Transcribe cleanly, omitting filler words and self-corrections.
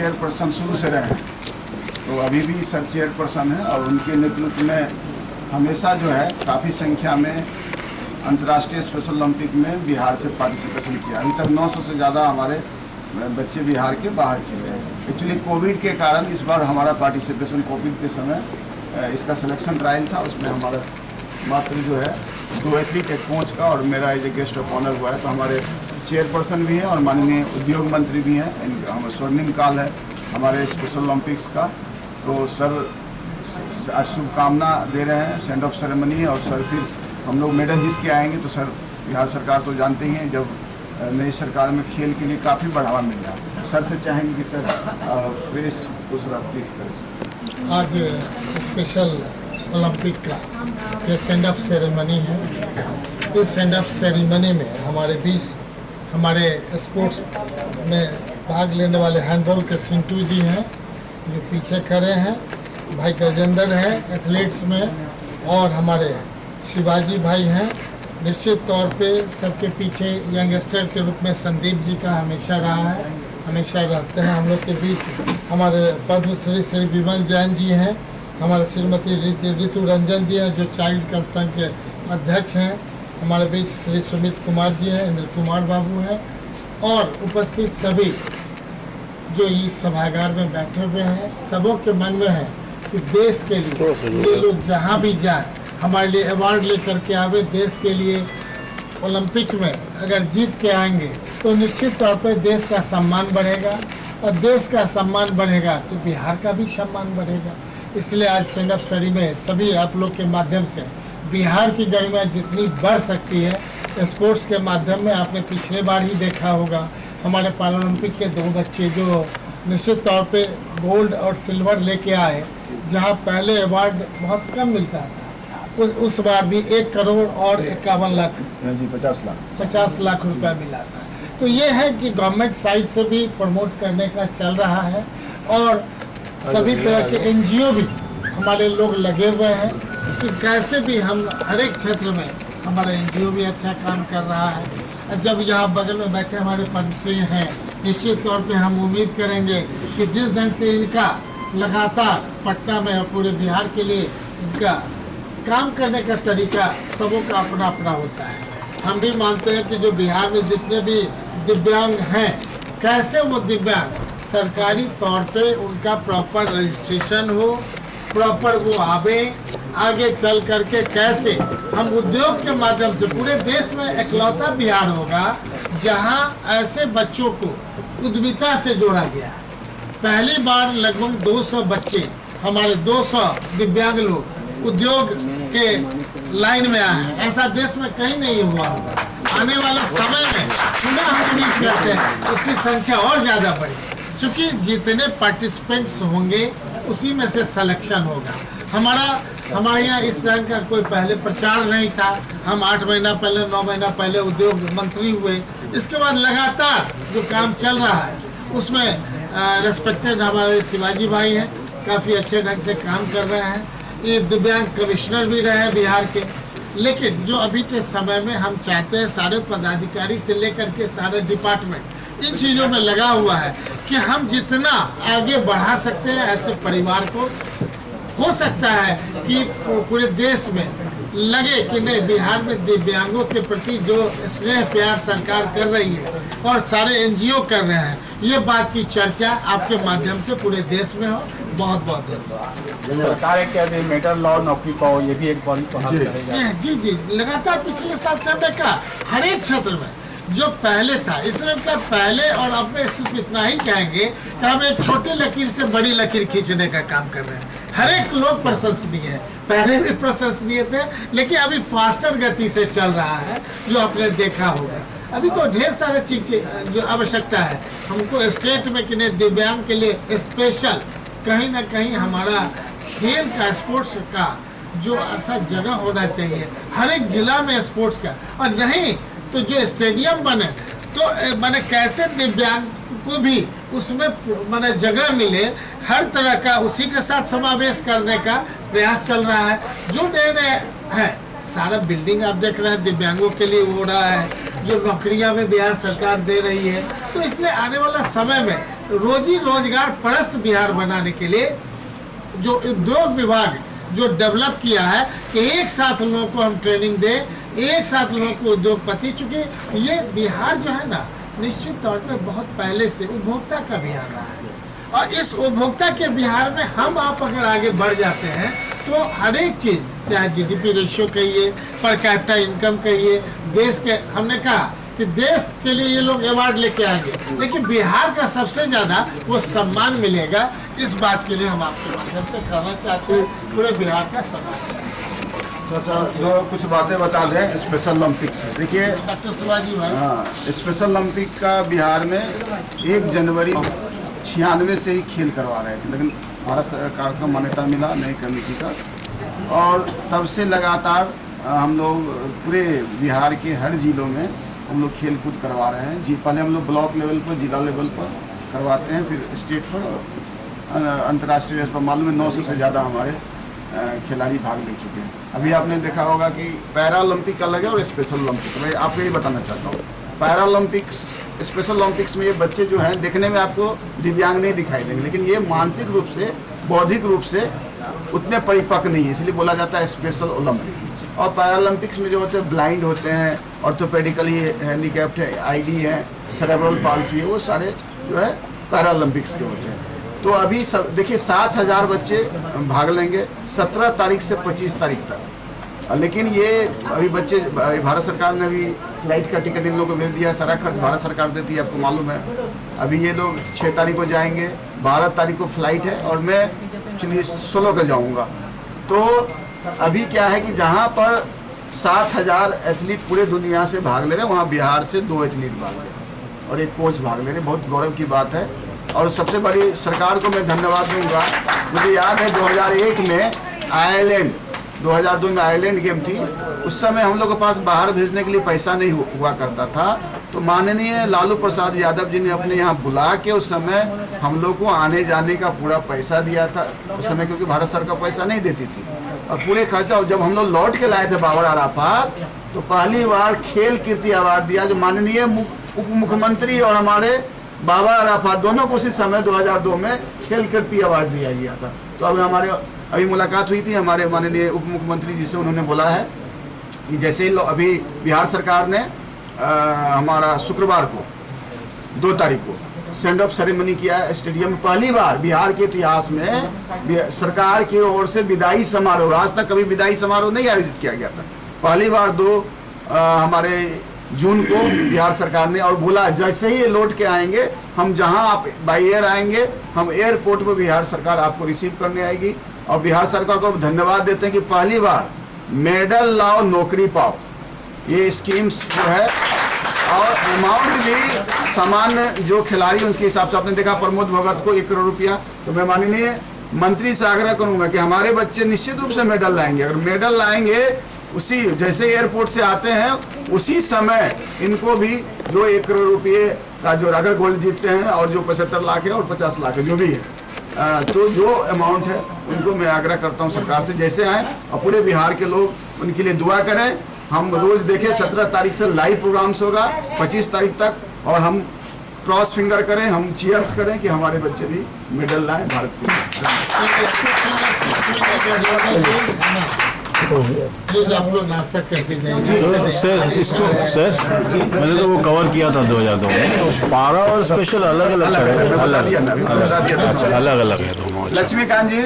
Chairperson शुरू से रहे हैं, तो अभी भी सर चेयरपर्सन है और उनके नेतृत्व में हमेशा जो है काफ़ी संख्या में अंतर्राष्ट्रीय स्पेशल ओलंपिक में बिहार से पार्टिसिपेशन किया। अभी तक 900 से ज़्यादा हमारे बच्चे बिहार के बाहर खेले हैं। एक्चुअली कोविड के कारण इस बार हमारा पार्टिसिपेशन कोविड के समय इसका सिलेक्शन ट्रायल था, उसमें हमारा मात्र जो है 2 एथलीट, एक कोच का और मेरा as a guest of honour हुआ है। तो हमारे चेयरपर्सन भी हैं और माननीय उद्योग मंत्री भी हैं, हम स्वर्णिम काल है हमारे स्पेशल ओलंपिक्स का। तो सर आज शुभकामना दे रहे हैं, सेंड ऑफ सेरेमनी है और सर फिर हम लोग मेडल जीत के आएंगे। तो सर बिहार सरकार तो जानते ही हैं, जब नई सरकार में खेल के लिए काफ़ी बढ़ावा मिल रहा है। सर से चाहेंगे कि सर प्रेस को थोड़ा प्लीज करें। आज स्पेशल ओलंपिक का ये सेंड ऑफ सेरेमनी है। इस सेंड ऑफ सेरेमनी में हमारे बीच हमारे स्पोर्ट्स में भाग लेने वाले हैंडबॉल के सिंटू जी हैं जो पीछे खड़े हैं, भाई गजेंद्र हैं एथलीट्स में, और हमारे शिवाजी भाई हैं। निश्चित तौर पे सबके पीछे यंगस्टर के रूप में संदीप जी का हमेशा रहा है, हमेशा रहते हैं हम लोग के बीच। हमारे पद्मश्री श्री विमल जैन जी हैं, हमारे श्रीमती ऋतु रंजन जी हैं जो चाइल्ड कंसर्न के अध्यक्ष हैं, हमारे बीच श्री सुमित कुमार जी हैं, इंद्र कुमार बाबू हैं, और उपस्थित सभी जो इस सभागार में बैठे हुए हैं। सबों के मन में है कि देश के लिए ये लोग जहाँ भी जाए हमारे लिए अवार्ड लेकर के आवे। देश के लिए ओलंपिक में अगर जीत के आएंगे तो निश्चित तौर पर देश का सम्मान बढ़ेगा, और देश का सम्मान बढ़ेगा तो बिहार का भी सम्मान बढ़ेगा। इसलिए आज सेंड ऑफ सेरेमनी में सभी आप लोग के माध्यम से बिहार की गरिमा जितनी बढ़ सकती है स्पोर्ट्स के माध्यम में। आपने पिछले बार ही देखा होगा हमारे पैरालंपिक के 2 बच्चे जो निश्चित तौर पे गोल्ड और सिल्वर लेके आए, जहां पहले अवार्ड बहुत कम मिलता था, उस बार भी 1 करोड़ और 51 लाख 50 लाख रुपया मिला था। तो ये है कि गवर्नमेंट साइड से भी प्रमोट करने का चल रहा है, और सभी तरह के एनजीओ भी हमारे लोग लगे हुए हैं कि कैसे भी हम हर एक क्षेत्र में हमारा एनजीओ भी अच्छा काम कर रहा है। जब यहाँ बगल में बैठे हमारे पद्मश्री हैं, निश्चित तौर पे हम उम्मीद करेंगे कि जिस ढंग से इनका लगातार पटना में और पूरे बिहार के लिए इनका काम करने का तरीका सबों का अपना अपना होता है। हम भी मानते हैं कि जो बिहार में जितने भी दिव्यांग हैं, कैसे वो दिव्यांग सरकारी तौर पे उनका प्रॉपर रजिस्ट्रेशन हो, प्रॉपर वो आगे चल करके कैसे हम उद्योग के माध्यम से पूरे देश में इकलौता बिहार होगा जहां ऐसे बच्चों को उद्यमिता से जोड़ा गया है। पहली बार लगभग 200 बच्चे हमारे 200 दिव्यांग लोग उद्योग के लाइन में आए हैं। ऐसा देश में कहीं नहीं हुआ होगा। आने वाले समय में पुनः हम उम्मीद करते हैं उसकी संख्या और ज़्यादा बढ़े, क्योंकि जितने पार्टिसिपेंट्स होंगे उसी में से सिलेक्शन होगा। हमारे यहाँ इस तरह का कोई पहले प्रचार नहीं था। हम 8 महीना पहले 9 महीना पहले उद्योग मंत्री हुए, इसके बाद लगातार जो काम चल रहा है उसमें रेस्पेक्टेड हमारे शिवाजी भाई हैं, काफ़ी अच्छे ढंग से काम कर रहे हैं। ये दिव्यांग कमिश्नर भी रहे हैं बिहार के। लेकिन जो अभी के समय में हम चाहते हैं सारे पदाधिकारी से लेकर के सारे डिपार्टमेंट इन चीज़ों में लगा हुआ है कि हम जितना आगे बढ़ा सकते हैं ऐसे परिवार को, हो सकता है कि पूरे देश में लगे कि नहीं बिहार में दिव्यांगों के प्रति जो स्नेह प्यार सरकार कर रही है और सारे एनजीओ कर रहे हैं, ये बात की चर्चा आपके माध्यम से पूरे देश में हो। बहुत बहुत धन्यवाद। सरकार है कि अभी मेडल लॉ नौकरी पाओ, ये भी एक बड़ी पहल करेगा। जी लगातार पिछले 7 साल में का हर एक क्षेत्र में जो पहले था, इसमें क्या पहले और अब में सिर्फ इतना ही कहेंगे कि हम एक छोटी लकीर से बड़ी लकीर खींचने का काम कर रहे हैं। हर एक लोग प्रशंसनीय है, पहले भी प्रशंसनीय थे, लेकिन अभी फास्टर गति से चल रहा है जो आपने देखा होगा। अभी तो ढेर सारे चीज़ें जो आवश्यकता है हमको स्टेट में कि नहीं दिव्यांग के लिए स्पेशल कहीं ना कहीं हमारा खेल का स्पोर्ट्स का जो ऐसा जगह होना चाहिए हर एक जिला में स्पोर्ट्स का, और नहीं तो जो स्टेडियम बने तो मैंने कैसे दिव्यांग को भी उसमें मैंने जगह मिले, हर तरह का उसी के साथ समावेश करने का प्रयास चल रहा है। जो नए है सारा बिल्डिंग आप देख रहे हैं दिव्यांगों के लिए हो रहा है, जो नौकरियां में बिहार सरकार दे रही है। तो इसलिए आने वाला समय में रोजी रोजगार परस्त बिहार बनाने के लिए जो उद्योग विभाग जो डेवलप किया है कि एक साथ लोगों को हम ट्रेनिंग दें, एक साथ लोगों को उद्योगपति, चूंकि ये बिहार जो है ना निश्चित तौर पे बहुत पहले से उपभोक्ता का बिहार रहा है, और इस उपभोक्ता के बिहार में हम आप अगर आगे बढ़ जाते हैं तो हर एक चीज़, चाहे जीडीपी रेशियो कहिए, पर कैपिटा इनकम कहिए, देश के, हमने कहा कि देश के लिए ये लोग अवार्ड लेके आएंगे, लेकिन बिहार का सबसे ज़्यादा वो सम्मान मिलेगा। इस बात के लिए हम आपके माध्यम से कहना चाहते हैं पूरे बिहार का सम्मान। तो कुछ बातें बता दें स्पेशल ओलंपिक से। देखिए डॉक्टर शिवाजी भाई, हाँ, स्पेशल ओलंपिक का बिहार में 1 जनवरी 96 से ही खेल करवा रहे थे, लेकिन भारत सरकार को मान्यता मिला नई कमेटी का, और तब से लगातार हम लोग पूरे बिहार के हर जिलों में हम लोग खेल कूद करवा रहे हैं। जी, पहले हम लोग ब्लॉक लेवल पर, जिला लेवल पर करवाते हैं, फिर स्टेट पर, अंतर्राष्ट्रीय पर। मालूम है 900 से ज़्यादा हमारे खिलाड़ी भाग ले चुके हैं। अभी आपने देखा होगा कि पैरा ओलंपिक अलग है और स्पेशल ओलंपिक। मैं आपको यही बताना चाहता हूँ, पैरा ओलंपिक्स, स्पेशल ओलंपिक्स में ये बच्चे जो हैं देखने में आपको दिव्यांग नहीं दिखाई देंगे, लेकिन ये मानसिक रूप से, बौद्धिक रूप से उतने परिपक्व नहीं है, इसलिए बोला जाता है स्पेशल ओलंपिक। और पैरा ओलंपिक्स में जो होते हैं ब्लाइंड होते हैं, ऑर्थोपेडिकली हैंडीकैप्ड है, आईडी है, सेरेब्रल पाल्सी है, वो सारे जो है पैरा ओलंपिक्स के होते हैं। तो अभी सब देखिए 7000 बच्चे भाग लेंगे 17 तारीख से 25 तारीख तक। लेकिन ये अभी बच्चे, भारत सरकार ने अभी फ्लाइट का टिकट इन लोगों को भेज दिया, सारा खर्च भारत सरकार देती है, आपको मालूम है। अभी ये लोग 6 तारीख को जाएंगे, 12 तारीख को फ्लाइट है, और मैं चलिए 16 को जाऊँगा। तो अभी क्या है कि जहाँ पर 7000 एथलीट पूरे दुनिया से भाग ले रहे हैं, वहाँ बिहार से 2 एथलीट भाग ले रहे हैं और 1 कोच भाग ले रहे हैं। बहुत गौरव की बात है, और सबसे बड़ी सरकार को मैं धन्यवाद दूंगा। मुझे याद है 2001 में आयरलैंड, 2002 में आयरलैंड गेम थी, उस समय हम लोग के पास बाहर भेजने के लिए पैसा नहीं हुआ करता था, तो माननीय लालू प्रसाद यादव जी ने अपने यहाँ बुला के उस समय हम लोग को आने जाने का पूरा पैसा दिया था उस समय, क्योंकि भारत सरकार पैसा नहीं देती थी, और पूरे खर्चा। और जब हम लोग लौट के लाए थे बाबर अराफात, तो पहली बार खेल कीर्ति अवार्ड दिया, जो माननीय उप मुख्यमंत्री और हमारे बाबर अराफात दोनों को उसी समय 2002 में खेल कीर्ति अवार्ड दिया गया था। तो अभी मुलाकात हुई थी हमारे माननीय उप मुख्यमंत्री जी से, उन्होंने बोला है कि जैसे ही अभी बिहार सरकार ने हमारा शुक्रवार को 2 तारीख को सेंड ऑफ सेरेमनी किया है स्टेडियम में। पहली बार बिहार के इतिहास में सरकार की ओर से विदाई समारोह, आज तक कभी विदाई समारोह नहीं आयोजित किया गया था, पहली बार 2 हमारे जून को बिहार सरकार ने, और बोला जैसे ही ये लौट के आएंगे, हम जहां आप बाई एयर आएंगे, हम एयरपोर्ट पर बिहार सरकार आपको रिसीव करने आएगी। और बिहार सरकार को धन्यवाद देते हैं कि पहली बार मेडल लाओ नौकरी पाओ, ये स्कीम्स जो है, और अमाउंट भी सामान्य जो खिलाड़ी उनके हिसाब से। आपने देखा प्रमोद भगत को 1 करोड़ रुपया। तो मैं माननीय मंत्री से आग्रह करूंगा कि हमारे बच्चे निश्चित रूप से मेडल लाएंगे। अगर मेडल लाएंगे, उसी जैसे एयरपोर्ट से आते हैं उसी समय इनको भी जो 1 करोड़ रुपये का जो अगर गोल्ड जीतते हैं, और जो 75 लाख है और 50 लाख है जो भी है, तो जो अमाउंट है उनको मैं आग्रह करता हूं सरकार से जैसे आए, और पूरे बिहार के लोग उनके लिए दुआ करें। हम रोज देखें, 17 तारीख से लाइव प्रोग्राम्स होगा 25 तारीख तक, और हम क्रॉस फिंगर करें, हम चीयर्स करें कि हमारे बच्चे भी मेडल लाएं भारत को। प्लीज आप लोग नाश्ता करके जाइए। सर इसको सर मैंने तो वो कवर किया था 2002 में, तो पारा और स्पेशल अलग अलग है, अलग अलग है दोनों। लक्ष्मीकांत जी